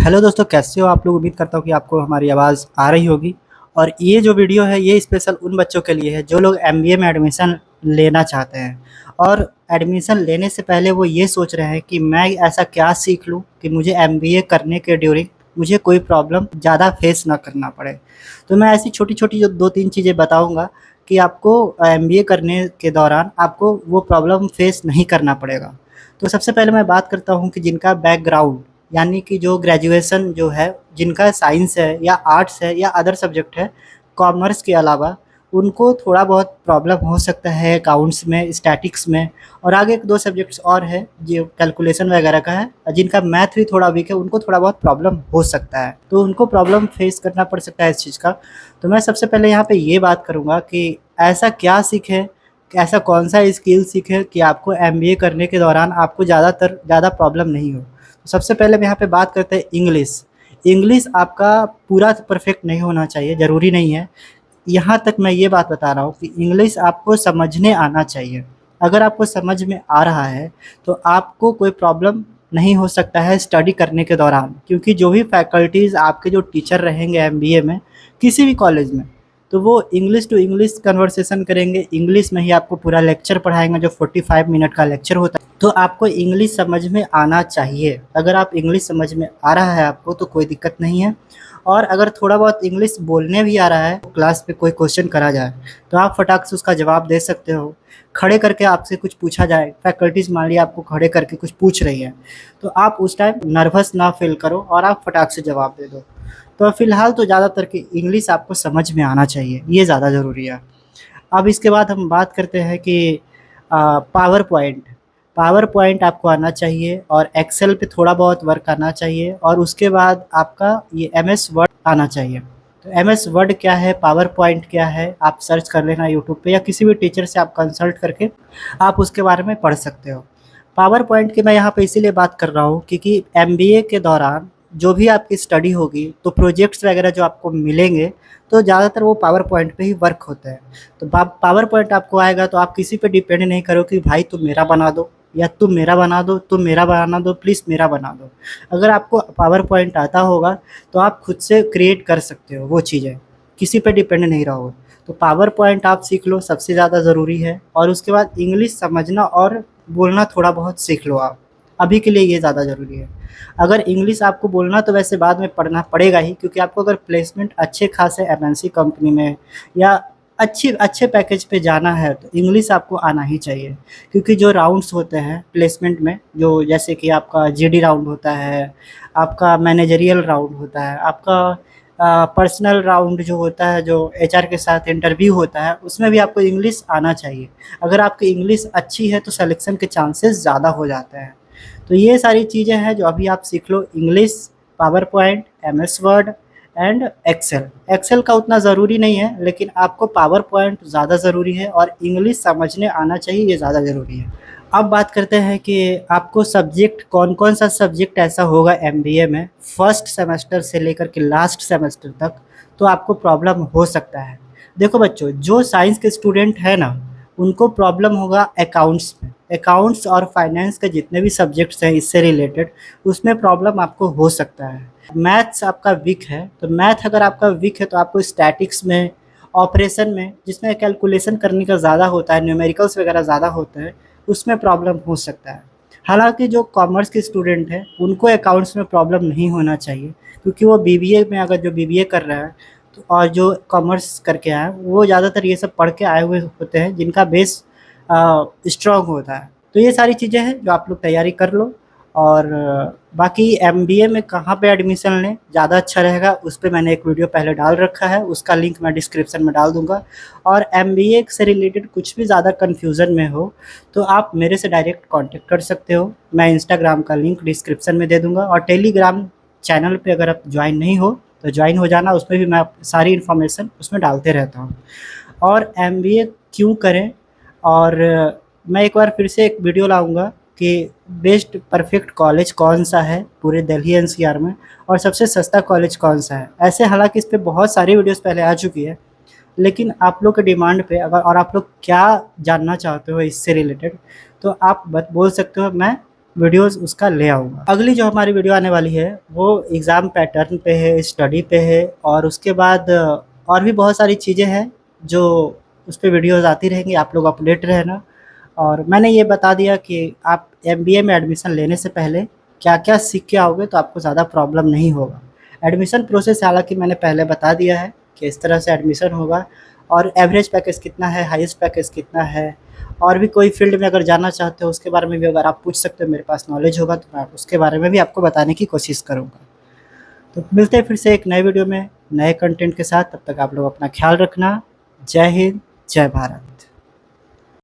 Hello दोस्तों, कैसे हो आप लोग। उम्मीद करता हूँ कि आपको हमारी आवाज़ आ रही होगी। और ये जो वीडियो है ये स्पेशल उन बच्चों के लिए है जो लोग एमबीए में एडमिशन लेना चाहते हैं। और एडमिशन लेने से पहले वो ये सोच रहे हैं कि मैं ऐसा क्या सीख लूँ कि मुझे एमबीए करने के ड्यूरिंग मुझे कोई प्रॉब्लम ज़्यादा फेस ना करना पड़े। तो मैं ऐसी छोटी-छोटी जो 2-3 चीज़ें बताऊँगा कि आपको एमबीए करने के दौरान आपको वो प्रॉब्लम फेस नहीं करना पड़ेगा। तो सबसे पहले मैं बात करता हूँ कि जिनका बैकग्राउंड यानी कि जो ग्रेजुएशन जो है, जिनका साइंस है या आर्ट्स है या अदर सब्जेक्ट है, कॉमर्स के अलावा, उनको थोड़ा बहुत प्रॉब्लम हो सकता है अकाउंट्स में, स्टैटिक्स में। और आगे 1-2 सब्जेक्ट्स और है जो कैलकुलेशन वगैरह का है, जिनका मैथ भी थोड़ा वीक है, उनको थोड़ा बहुत प्रॉब्लम हो सकता है। तो उनको प्रॉब्लम फेस करना पड़ सकता है इस चीज़ का। तो मैं सबसे पहले यहाँ पे ये बात करूँगा कि ऐसा क्या सीखें, कि ऐसा कौन-सा स्किल सीखें कि आपको एमबीए करने के दौरान आपको ज़्यादा प्रॉब्लम नहीं हो। सबसे पहले हम यहाँ पे बात करते हैं इंग्लिश। इंग्लिश आपका पूरा परफेक्ट नहीं होना चाहिए, ज़रूरी नहीं है। यहाँ तक मैं ये बात बता रहा हूँ कि इंग्लिश आपको समझने आना चाहिए। अगर आपको समझ में आ रहा है, तो आपको कोई प्रॉब्लम नहीं हो सकता है स्टडी करने के दौरान, क्योंकि जो भी फैकल्टीज़ आपके जो टीचर रहेंगे एमबीए में, किसी भी कॉलेज में, तो वो इंग्लिश टू इंग्लिश कन्वर्सेशन करेंगे, इंग्लिश में ही आपको पूरा लेक्चर पढ़ाएँगे जो 45 मिनट का लेक्चर होता है। तो आपको इंग्लिश समझ में आना चाहिए। अगर आप इंग्लिश समझ में आ रहा है आपको तो कोई दिक्कत नहीं है। और अगर थोड़ा बहुत इंग्लिश बोलने भी आ रहा है, क्लास में कोई क्वेश्चन करा जाए, तो आप फटाक से उसका जवाब दे सकते हो। खड़े करके आपसे कुछ पूछा जाए, फैकल्टीज़ मान लिया आपको खड़े करके कुछ पूछ रही है, तो आप उस टाइम नर्वस ना फ़ील करो और आप फटाक से जवाब दे दो। तो फ़िलहाल तो ज़्यादातर कि इंग्लिश आपको समझ में आना चाहिए, ये ज़्यादा ज़रूरी है। अब इसके बाद हम बात करते हैं कि पावर पॉइंट। पावर पॉइंट आपको आना चाहिए और एक्सेल पे थोड़ा बहुत वर्क आना चाहिए और उसके बाद आपका ये एमएस वर्ड आना चाहिए। तो एमएस वर्ड क्या है, पावर पॉइंट क्या है, आप सर्च कर लेना यूट्यूब पे या किसी भी टीचर से आप कंसल्ट करके आप उसके बारे में पढ़ सकते हो। पावर पॉइंट की मैं यहाँ पे इसीलिए बात कर रहा हूँ क्योंकि एमबीए के दौरान जो भी आपकी स्टडी होगी, तो प्रोजेक्ट्स वगैरह जो आपको मिलेंगे, तो ज़्यादातर वो पावर पॉइंट पे ही वर्क होते हैं। तो पावर पॉइंट आपको आएगा तो आप किसी पे डिपेंड नहीं करो कि भाई तुम मेरा बना दो या तुम मेरा बना दो, तुम मेरा बना दो, प्लीज़ मेरा बना दो। अगर आपको पावर पॉइंट आता होगा तो आप खुद से क्रिएट कर सकते हो वो चीज़ें, किसी पे डिपेंड नहीं रहोगे। तो पावर पॉइंट आप सीख लो, सबसे ज़्यादा ज़रूरी है। और उसके बाद इंग्लिश समझना और बोलना थोड़ा बहुत सीख लो आप, अभी के लिए ये ज़्यादा ज़रूरी है। अगर इंग्लिश आपको बोलना तो वैसे बाद में पढ़ना पड़ेगा ही, क्योंकि आपको अगर प्लेसमेंट अच्छे खासे एमएनसी कंपनी में या अच्छे पैकेज पे जाना है तो इंग्लिश आपको आना ही चाहिए। क्योंकि जो राउंड्स होते हैं प्लेसमेंट में, जो जैसे कि आपका जीडी राउंड होता है, आपका मैनेजरियल राउंड होता है, आपका पर्सनल राउंड जो होता है, जो एचआर के साथ इंटरव्यू होता है, उसमें भी आपको इंग्लिश आना चाहिए। अगर आपकी इंग्लिश अच्छी है तो सिलेक्शन के चांसेस ज़्यादा हो जाते हैं। तो ये सारी चीज़ें हैं जो अभी आप सीख लो, English, PowerPoint, MS Word and Excel. Excel का उतना ज़रूरी नहीं है, लेकिन आपको पावर पॉइंट ज़्यादा ज़रूरी है और इंग्लिश समझने आना चाहिए, ये ज़्यादा ज़रूरी है। अब बात करते हैं कि आपको सब्जेक्ट कौन-कौन सा सब्जेक्ट ऐसा होगा एमबीए में फर्स्ट सेमेस्टर से लेकर के लास्ट सेमेस्टर तक, तो आपको प्रॉब्लम हो सकता है। देखो बच्चों, जो साइंस के स्टूडेंट हैं ना, उनको प्रॉब्लम होगा अकाउंट्स में। अकाउंट्स और फाइनेंस के जितने भी सब्जेक्ट्स हैं इससे रिलेटेड, उसमें प्रॉब्लम आपको हो सकता है। मैथ्स आपका वीक है, तो मैथ अगर आपका वीक है तो आपको स्टैटिक्स में, ऑपरेशन में, जिसमें कैलकुलेशन करने का ज़्यादा होता है, न्यूमेरिकल्स वगैरह ज़्यादा होते हैं, उसमें प्रॉब्लम हो सकता है। हालाँकि जो कॉमर्स के स्टूडेंट हैं, उनको अकाउंट्स में प्रॉब्लम नहीं होना चाहिए, क्योंकि वो बीबीए में अगर जो बीबीए कर रहा है तो और जो कॉमर्स करके आए हैं, वो ज़्यादातर ये सब पढ़ के आए हुए होते हैं, जिनका बेस स्ट्रॉन्ग होता है। तो ये सारी चीज़ें हैं जो आप लोग तैयारी कर लो। और बाकी एमबीए में कहाँ पे एडमिशन लें ज़्यादा अच्छा रहेगा, उस पे मैंने एक वीडियो पहले डाल रखा है, उसका लिंक मैं डिस्क्रिप्शन में डाल दूँगा। और एमबीए से रिलेटेड कुछ भी ज़्यादा कन्फ्यूज़न में हो, तो आप मेरे से डायरेक्ट कॉन्टैक्ट कर सकते हो। मैं इंस्टाग्राम का लिंक डिस्क्रिप्शन में दे दूँगा और टेलीग्राम चैनल पे अगर आप जॉइन नहीं हो, तो जॉइन हो जाना, उसमें भी मैं सारी इन्फॉर्मेशन उसमें डालते रहता हूँ। और एमबीए क्यों करें, और मैं एक बार फिर से एक वीडियो लाऊँगा कि बेस्ट परफेक्ट कॉलेज कौन-सा है पूरे दिल्ली एनसीआर में और सबसे सस्ता कॉलेज कौन-सा है। ऐसे हालाँकि इस पे बहुत सारी वीडियोज़ पहले आ चुकी है, लेकिन आप लोग के डिमांड पे अगर और आप लोग क्या जानना चाहते हो इससे रिलेटेड, तो आप बोल सकते हो, मैं वीडियोस उसका ले आऊँगा। अगली जो हमारी वीडियो आने वाली है वो एग्ज़ाम पैटर्न पे है, स्टडी पे है और उसके बाद और भी बहुत सारी चीज़ें हैं जो उस पे वीडियोस आती रहेंगी, आप लोग अपडेट रहना। और मैंने ये बता दिया कि आप एमबीए में एडमिशन लेने से पहले क्या-क्या सीख के आओगे तो आपको ज़्यादा प्रॉब्लम नहीं होगा। एडमिशन प्रोसेस हालाँकि मैंने पहले बता दिया है कि इस तरह से एडमिशन होगा और एवरेज पैकेज कितना है, हाईएस्ट पैकेज कितना है और भी कोई फ़ील्ड में अगर जाना चाहते हो उसके बारे में भी अगर आप पूछ सकते हो, मेरे पास नॉलेज होगा तो मैं उसके बारे में भी आपको बताने की कोशिश करूँगा। तो मिलते हैं फिर से एक नए वीडियो में, नए कंटेंट के साथ, तब तक आप लोग अपना ख़्याल रखना। जय हिंद, जय भारत।